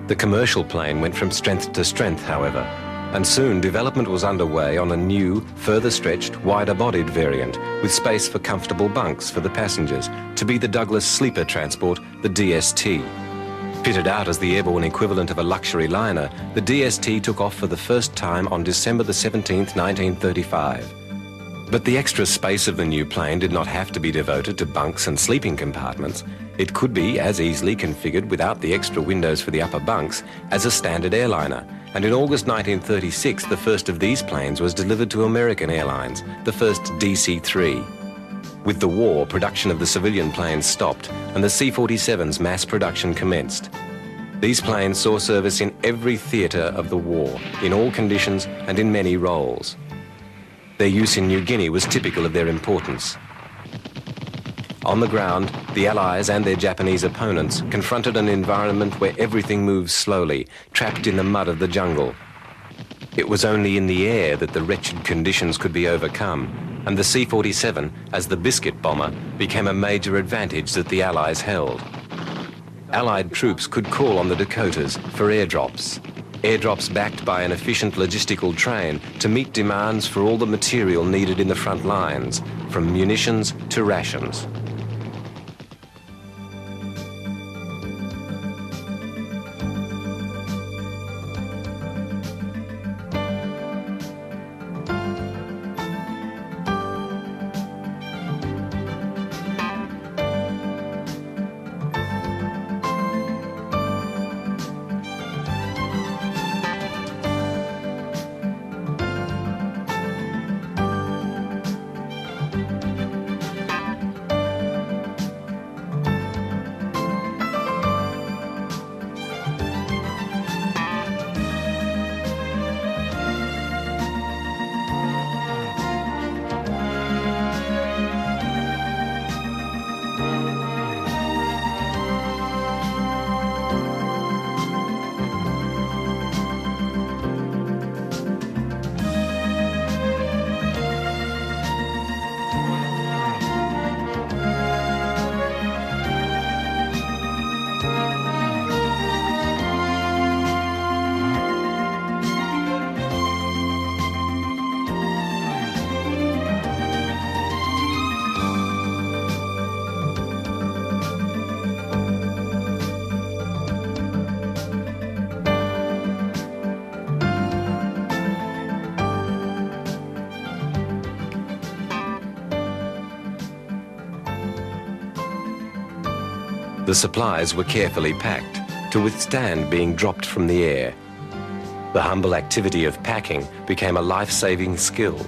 The commercial plane went from strength to strength, however, and soon development was underway on a new, further stretched, wider-bodied variant with space for comfortable bunks for the passengers, to be the Douglas sleeper transport, the DST. Fitted out as the airborne equivalent of a luxury liner, the DST took off for the first time on December the 17th, 1935. But the extra space of the new plane did not have to be devoted to bunks and sleeping compartments. It could be as easily configured without the extra windows for the upper bunks as a standard airliner. And in August 1936, the first of these planes was delivered to American Airlines, the first DC-3. With the war, production of the civilian planes stopped and the C-47's mass production commenced. These planes saw service in every theatre of the war, in all conditions and in many roles. Their use in New Guinea was typical of their importance. On the ground, the Allies and their Japanese opponents confronted an environment where everything moves slowly, trapped in the mud of the jungle. It was only in the air that the wretched conditions could be overcome, and the C-47, as the biscuit bomber, became a major advantage that the Allies held. Allied troops could call on the Dakotas for airdrops. Airdrops backed by an efficient logistical train to meet demands for all the material needed in the front lines, from munitions to rations. The supplies were carefully packed to withstand being dropped from the air. The humble activity of packing became a life-saving skill.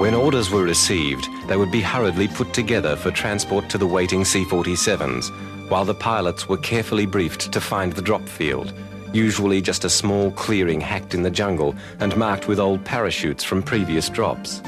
When orders were received, they would be hurriedly put together for transport to the waiting C-47s, while the pilots were carefully briefed to find the drop field, usually just a small clearing hacked in the jungle and marked with old parachutes from previous drops.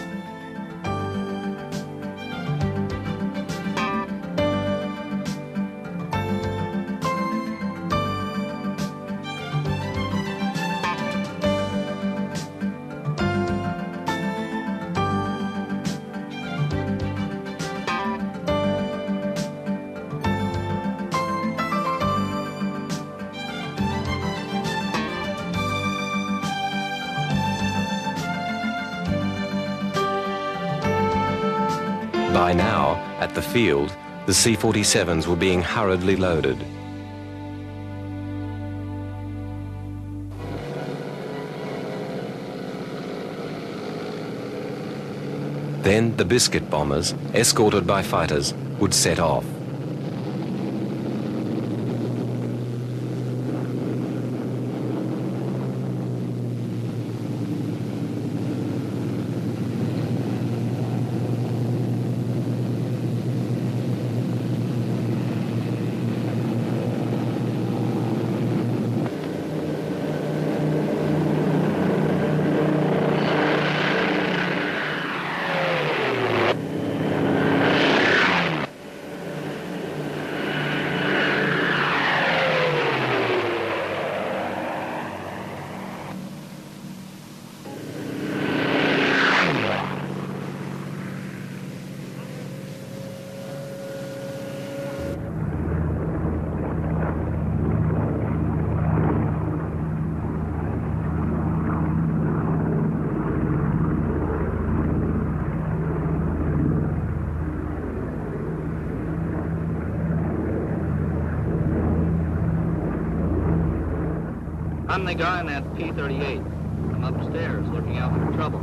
By now, at the field, the C-47s were being hurriedly loaded. Then the biscuit bombers, escorted by fighters, would set off. I'm the guy in that P-38. I'm upstairs looking out for trouble.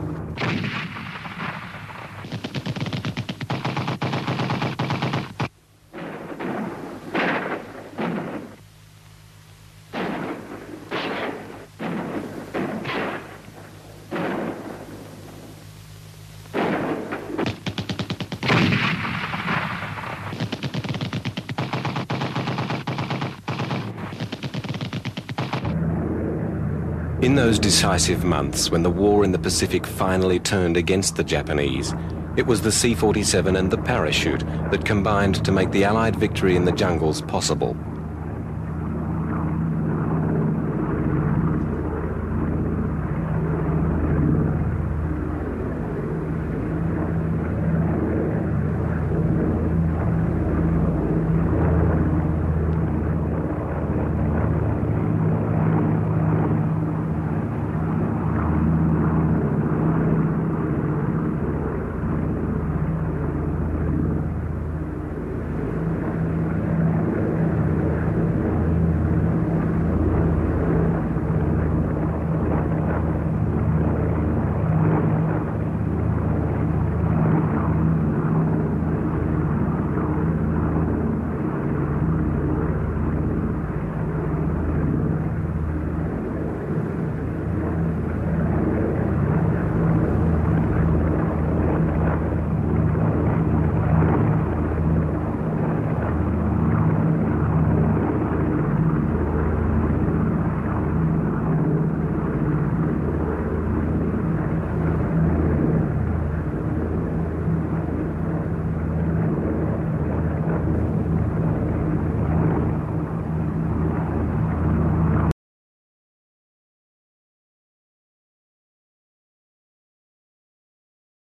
In those decisive months when the war in the Pacific finally turned against the Japanese, it was the C-47 and the parachute that combined to make the Allied victory in the jungles possible.